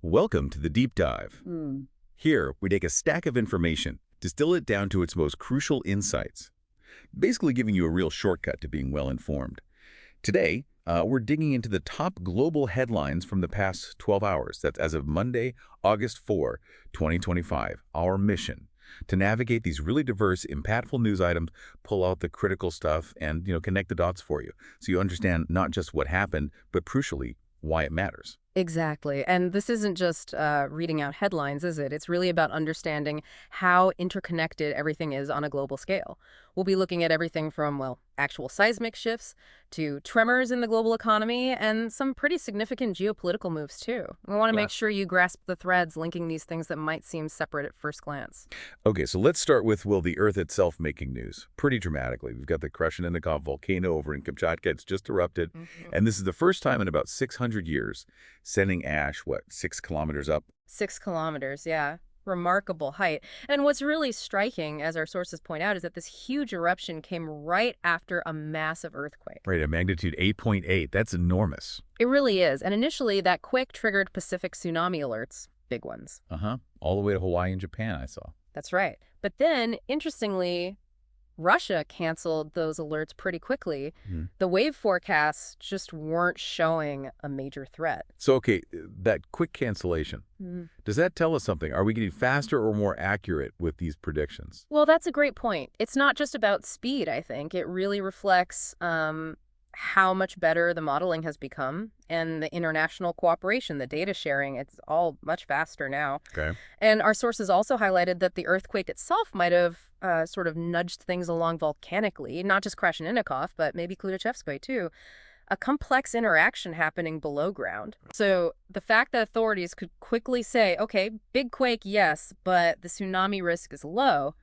Welcome to the Deep Dive. Hmm. Here, we take a stack of information, distill it down to its most crucial insights, basically giving you a real shortcut to being well-informed. Today, we're digging into the top global headlines from the past 12 hours. That's as of Monday, August 4, 2025. Our mission, to navigate these really diverse, impactful news items, pull out the critical stuff, and connect the dots for you, so you understand not just what happened, but crucially, why it matters. Exactly. And this isn't just reading out headlines, is it? It's really about understanding how interconnected everything is on a global scale. We'll be looking at everything from, well, actual seismic shifts to tremors in the global economy and some pretty significant geopolitical moves, too. We want to make sure you grasp the threads linking these things that might seem separate at first glance. Okay, so let's start with, well, the Earth itself making news pretty dramatically. We've got the Krasheninnikov volcano over in Kamchatka. It's just erupted. And this is the first time in about 600 years, sending ash, 6 kilometers up? 6 kilometers, yeah. Remarkable height. And what's really striking, as our sources point out, is that this huge eruption came right after a massive earthquake. Right, a magnitude 8.8. That's enormous. It really is. And initially, that quake triggered Pacific tsunami alerts, big ones. All the way to Hawaii and Japan, I saw. That's right. But then, interestingly, Russia canceled those alerts pretty quickly. The wave forecasts just weren't showing a major threat. So, okay, that quick cancellation, does that tell us something? Are we getting faster or more accurate with these predictions? Well, that's a great point. It's not just about speed, I think. It really reflects how much better the modeling has become and the international cooperation, the data sharing. It's all much faster now. Okay. And our sources also highlighted that the earthquake itself might have sort of nudged things along volcanically, not just Krasheninnikov, but maybe Kludachevskoye too. A complex interaction happening below ground. So the fact that authorities could quickly say, okay, big quake, yes, but the tsunami risk is low,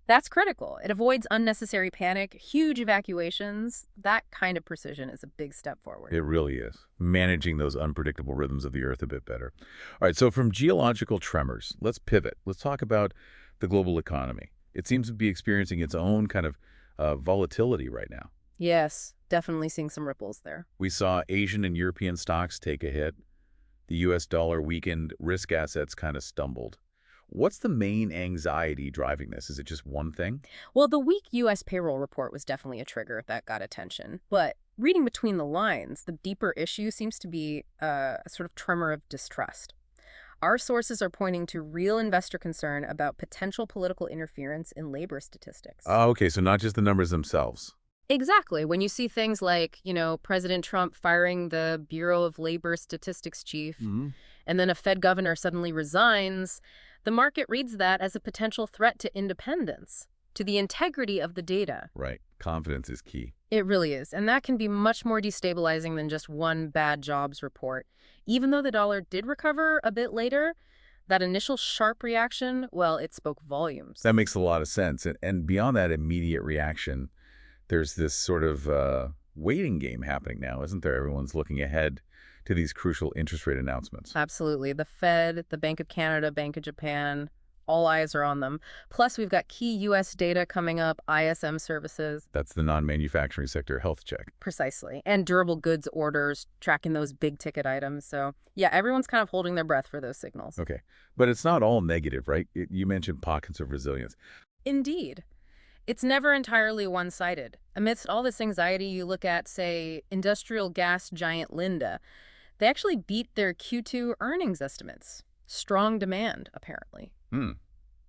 that's critical. It avoids unnecessary panic, huge evacuations. That kind of precision is a big step forward. It really is. Managing those unpredictable rhythms of the Earth a bit better. All right, so from geological tremors, let's pivot. Let's talk about the global economy. It seems to be experiencing its own kind of volatility right now. Yes, definitely seeing some ripples there. We saw Asian and European stocks take a hit. The U.S. dollar weakened. Risk assets kind of stumbled. What's the main anxiety driving this? Is it just one thing? Well, the weak U.S. payroll report was definitely a trigger that got attention. But reading between the lines, the deeper issue seems to be a sort of tremor of distrust. Our sources are pointing to real investor concern about potential political interference in labor statistics. Oh, okay, so not just the numbers themselves. Exactly. When you see things like, President Trump firing the Bureau of Labor Statistics chief, and then a Fed governor suddenly resigns, the market reads that as a potential threat to independence, to the integrity of the data. Right. Confidence is key. It really is. And that can be much more destabilizing than just one bad jobs report. Even though the dollar did recover a bit later, that initial sharp reaction, well, it spoke volumes. That makes a lot of sense. And beyond that immediate reaction, there's this sort of waiting game happening now, isn't there? Everyone's looking ahead to these crucial interest rate announcements. Absolutely. The Fed, the Bank of Canada, Bank of Japan, all eyes are on them. Plus, we've got key U.S. data coming up, ISM services. That's the non-manufacturing sector health check. Precisely. And durable goods orders, tracking those big ticket items. So, yeah, everyone's kind of holding their breath for those signals. Okay. But it's not all negative, right? You mentioned pockets of resilience. Indeed. It's never entirely one-sided. Amidst all this anxiety, you look at, say, industrial gas giant Linde. They actually beat their Q2 earnings estimates. Strong demand, apparently.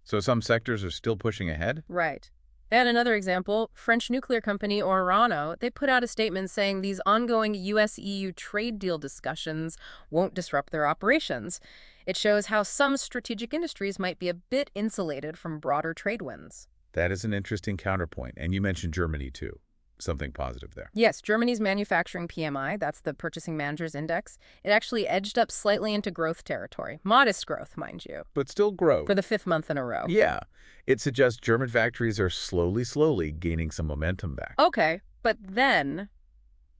So some sectors are still pushing ahead? Right. And another example, French nuclear company Orano, they put out a statement saying these ongoing U.S.-EU trade deal discussions won't disrupt their operations. It shows how some strategic industries might be a bit insulated from broader trade winds. That is an interesting counterpoint. And you mentioned Germany, too. Something positive there. Yes, Germany's manufacturing PMI, that's the Purchasing Managers Index, it actually edged up slightly into growth territory. Modest growth, mind you. But still growth. For the 5th month in a row. Yeah. It suggests German factories are slowly gaining some momentum back. Okay, but then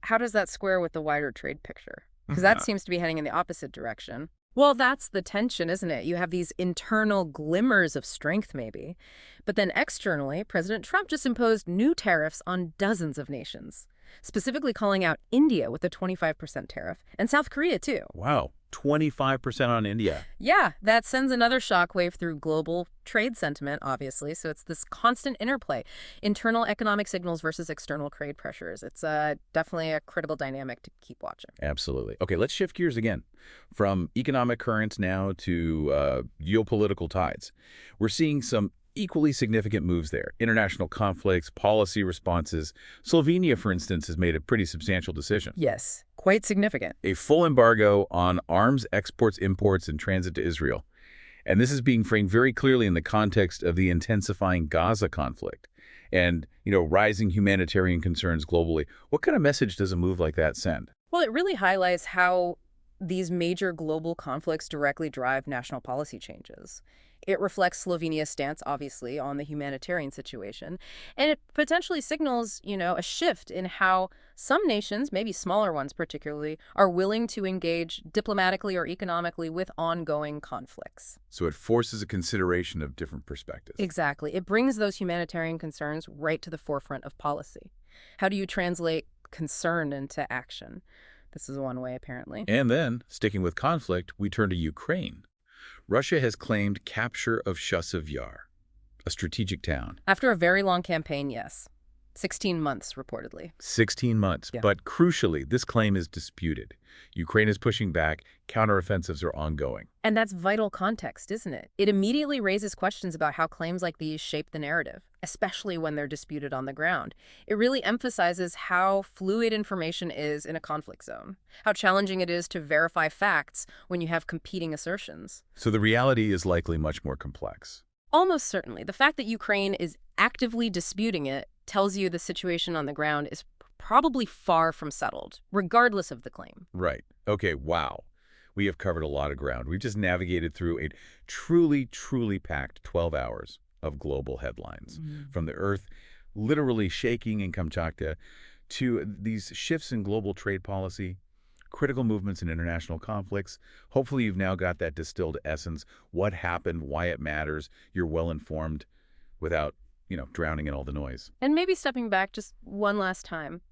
how does that square with the wider trade picture? Because that seems to be heading in the opposite direction. Well, that's the tension, isn't it? You have these internal glimmers of strength, maybe. But then externally, President Trump just imposed new tariffs on dozens of nations, specifically calling out India with a 25% tariff, and South Korea, too. Wow. 25% on India. Yeah, that sends another shockwave through global trade sentiment, obviously. So it's this constant interplay, internal economic signals versus external trade pressures. It's definitely a critical dynamic to keep watching. Absolutely. Okay, let's shift gears again. From economic currents now to geopolitical tides. We're seeing some equally significant moves there. International conflicts, policy responses. Slovenia, for instance, has made a pretty substantial decision. Yes, quite significant. A full embargo on arms exports, imports, and transit to Israel. And this is being framed very clearly in the context of the intensifying Gaza conflict and, rising humanitarian concerns globally. What kind of message does a move like that send? Well, it really highlights how these major global conflicts directly drive national policy changes. It reflects Slovenia's stance, obviously, on the humanitarian situation, and it potentially signals, a shift in how some nations, maybe smaller ones particularly, are willing to engage diplomatically or economically with ongoing conflicts. So it forces a consideration of different perspectives. Exactly. It brings those humanitarian concerns right to the forefront of policy. How do you translate concern into action? This is one way, apparently. And then, sticking with conflict, we turn to Ukraine. Russia has claimed capture of Chasiv Yar, a strategic town. After a very long campaign, yes. 16 months, reportedly. 16 months. Yeah. But crucially, this claim is disputed. Ukraine is pushing back. Counteroffensives are ongoing. And that's vital context, isn't it? It immediately raises questions about how claims like these shape the narrative, especially when they're disputed on the ground. It really emphasizes how fluid information is in a conflict zone, how challenging it is to verify facts when you have competing assertions. So the reality is likely much more complex. Almost certainly. The fact that Ukraine is actively disputing it tells you the situation on the ground is probably far from settled, regardless of the claim. Right. Okay, wow. We have covered a lot of ground. We've just navigated through a truly, truly packed 12 hours of global headlines. From the Earth literally shaking in Kamchatka to these shifts in global trade policy, critical movements in international conflicts. Hopefully you've now got that distilled essence, what happened, why it matters. You're well informed without, drowning in all the noise. And maybe stepping back just one last time.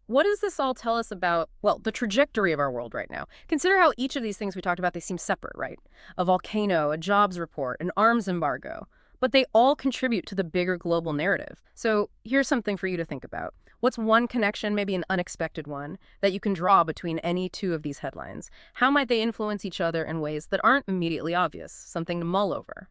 What does this all tell us about, well, the trajectory of our world right now? Consider how each of these things we talked about, they seem separate, right? A volcano, a jobs report, an arms embargo. But they all contribute to the bigger global narrative. So here's something for you to think about. What's one connection, maybe an unexpected one, that you can draw between any two of these headlines? How might they influence each other in ways that aren't immediately obvious? Something to mull over.